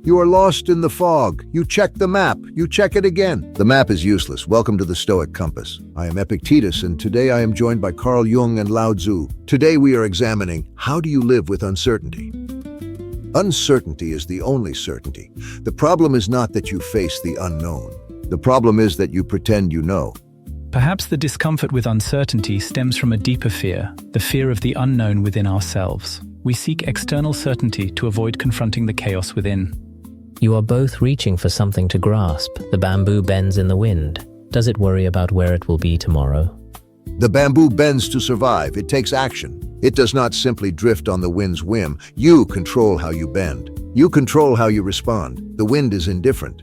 You are lost in the fog. You check the map. You check it again. The map is useless. Welcome to the Stoic compass. I am Epictetus, and today I am joined by Jung and Laozi. Today we are examining, how do you live with uncertainty? Uncertainty is the only certainty. The problem is not that you face the unknown. The problem is that you pretend you know. Perhaps the discomfort with uncertainty stems from a deeper fear, the fear of the unknown within ourselves. We seek external certainty to avoid confronting the chaos within. You are both reaching for something to grasp. The bamboo bends in the wind. Does it worry about where it will be tomorrow? The bamboo bends to survive. It takes action. It does not simply drift on the wind's whim. You control how you bend. You control how you respond. The wind is indifferent.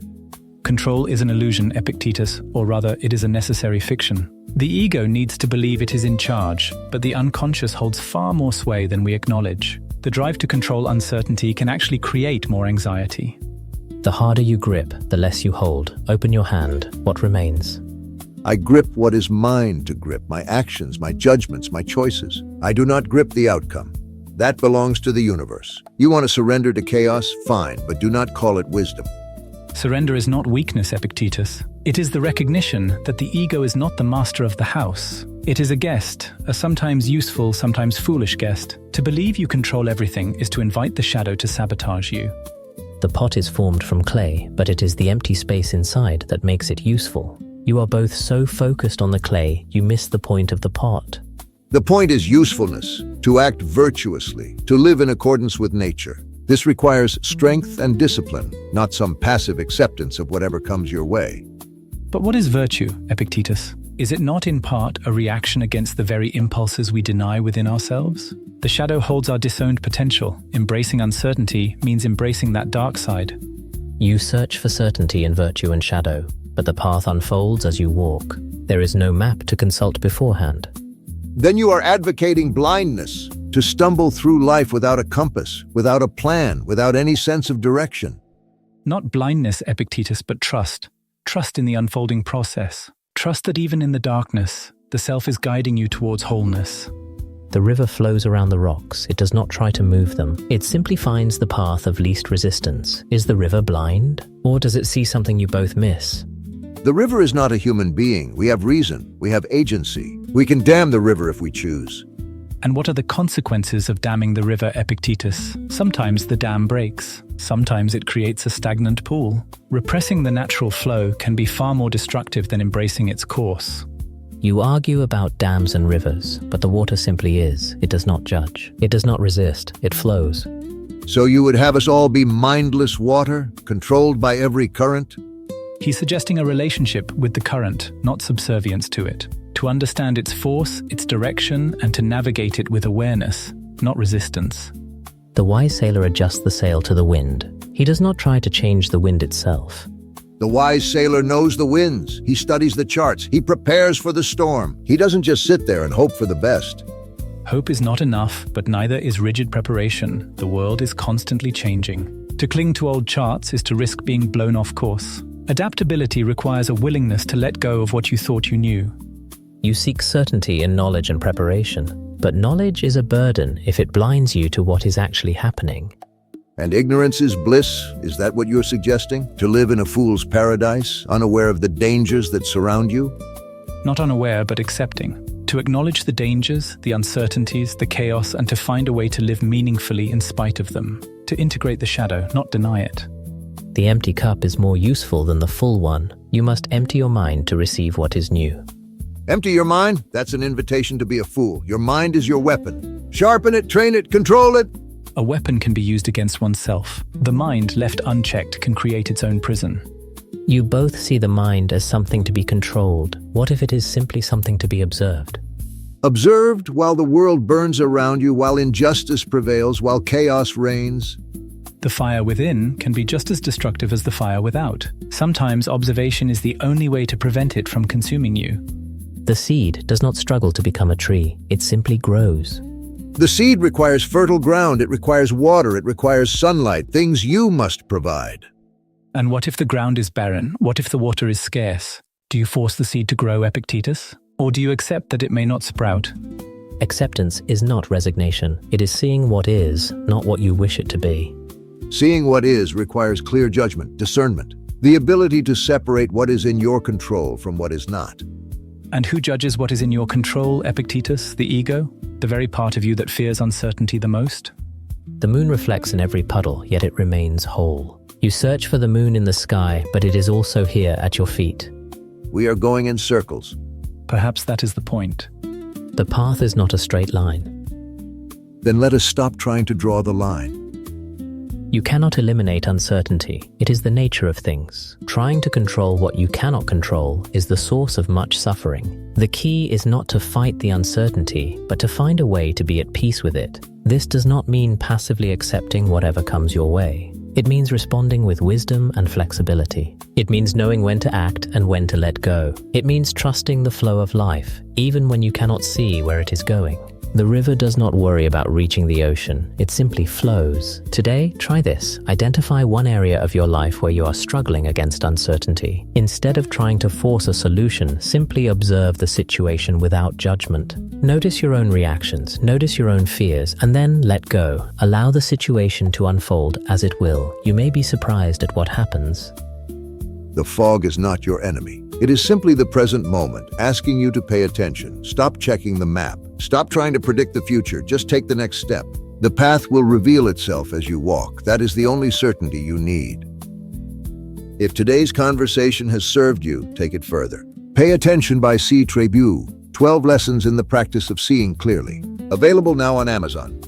Control is an illusion, Epictetus, or rather, it is a necessary fiction. The ego needs to believe it is in charge, but the unconscious holds far more sway than we acknowledge. The drive to control uncertainty can actually create more anxiety. The harder you grip, the less you hold. Open your hand. What remains? I grip what is mine to grip, my actions, my judgments, my choices. I do not grip the outcome. That belongs to the universe. You want to surrender to chaos? Fine, but do not call it wisdom. Surrender is not weakness, Epictetus. It is the recognition that the ego is not the master of the house. It is a guest, a sometimes useful, sometimes foolish guest. To believe you control everything is to invite the shadow to sabotage you. The pot is formed from clay, but it is the empty space inside that makes it useful. You are both so focused on the clay, you miss the point of the pot. The point is usefulness, to act virtuously, to live in accordance with nature. This requires strength and discipline, not some passive acceptance of whatever comes your way. But what is virtue, Epictetus? Is it not in part a reaction against the very impulses we deny within ourselves? The shadow holds our disowned potential. Embracing uncertainty means embracing that dark side. You search for certainty in virtue and shadow, but the path unfolds as you walk. There is no map to consult beforehand. Then you are advocating blindness, to stumble through life without a compass, without a plan, without any sense of direction. Not blindness, Epictetus, but trust. Trust in the unfolding process. Trust that even in the darkness, the self is guiding you towards wholeness. The river flows around the rocks. It does not try to move them. It simply finds the path of least resistance. Is the river blind? Or does it see something you both miss? The river is not a human being. We have reason. We have agency. We can dam the river if we choose. And what are the consequences of damming the river, Epictetus? Sometimes the dam breaks. Sometimes it creates a stagnant pool. Repressing the natural flow can be far more destructive than embracing its course. You argue about dams and rivers, but the water simply is. It does not judge. It does not resist. It flows. So you would have us all be mindless water, controlled by every current? He's suggesting a relationship with the current, not subservience to it. To understand its force, its direction, and to navigate it with awareness, not resistance. The wise sailor adjusts the sail to the wind. He does not try to change the wind itself. The wise sailor knows the winds. He studies the charts. He prepares for the storm. He doesn't just sit there and hope for the best. Hope is not enough, but neither is rigid preparation. The world is constantly changing. To cling to old charts is to risk being blown off course. Adaptability requires a willingness to let go of what you thought you knew. You seek certainty in knowledge and preparation, but knowledge is a burden if it blinds you to what is actually happening. And ignorance is bliss? Is that what you're suggesting? To live in a fool's paradise, unaware of the dangers that surround you? Not unaware, but accepting. To acknowledge the dangers, the uncertainties, the chaos, and to find a way to live meaningfully in spite of them. To integrate the shadow, not deny it. The empty cup is more useful than the full one. You must empty your mind to receive what is new. Empty your mind? That's an invitation to be a fool. Your mind is your weapon. Sharpen it, train it, control it. A weapon can be used against oneself. The mind, left unchecked, can create its own prison. You both see the mind as something to be controlled. What if it is simply something to be observed? Observed while the world burns around you, while injustice prevails, while chaos reigns. The fire within can be just as destructive as the fire without. Sometimes observation is the only way to prevent it from consuming you. The seed does not struggle to become a tree. It simply grows. The seed requires fertile ground, it requires water, it requires sunlight, things you must provide. And what if the ground is barren? What if the water is scarce? Do you force the seed to grow, Epictetus? Or do you accept that it may not sprout? Acceptance is not resignation. It is seeing what is, not what you wish it to be. Seeing what is requires clear judgment, discernment, the ability to separate what is in your control from what is not. And who judges what is in your control, Epictetus? The ego? The very part of you that fears uncertainty the most? The moon reflects in every puddle, yet it remains whole. You search for the moon in the sky, but it is also here at your feet. We are going in circles. Perhaps that is the point. The path is not a straight line. Then let us stop trying to draw the line. You cannot eliminate uncertainty. It is the nature of things. Trying to control what you cannot control is the source of much suffering. The key is not to fight the uncertainty, but to find a way to be at peace with it. This does not mean passively accepting whatever comes your way. It means responding with wisdom and flexibility. It means knowing when to act and when to let go. It means trusting the flow of life, even when you cannot see where it is going. The river does not worry about reaching the ocean, it simply flows. Today, try this. Identify one area of your life where you are struggling against uncertainty. Instead of trying to force a solution, simply observe the situation without judgment. Notice your own reactions, notice your own fears, and then let go. Allow the situation to unfold as it will. You may be surprised at what happens. The fog is not your enemy. It is simply the present moment, asking you to pay attention. Stop checking the map. Stop trying to predict the future. Just take the next step. The path will reveal itself as you walk. That is the only certainty you need. If today's conversation has served you, take it further. Pay Attention by C. Trebu, 12 Lessons in the Practice of Seeing Clearly. Available now on Amazon.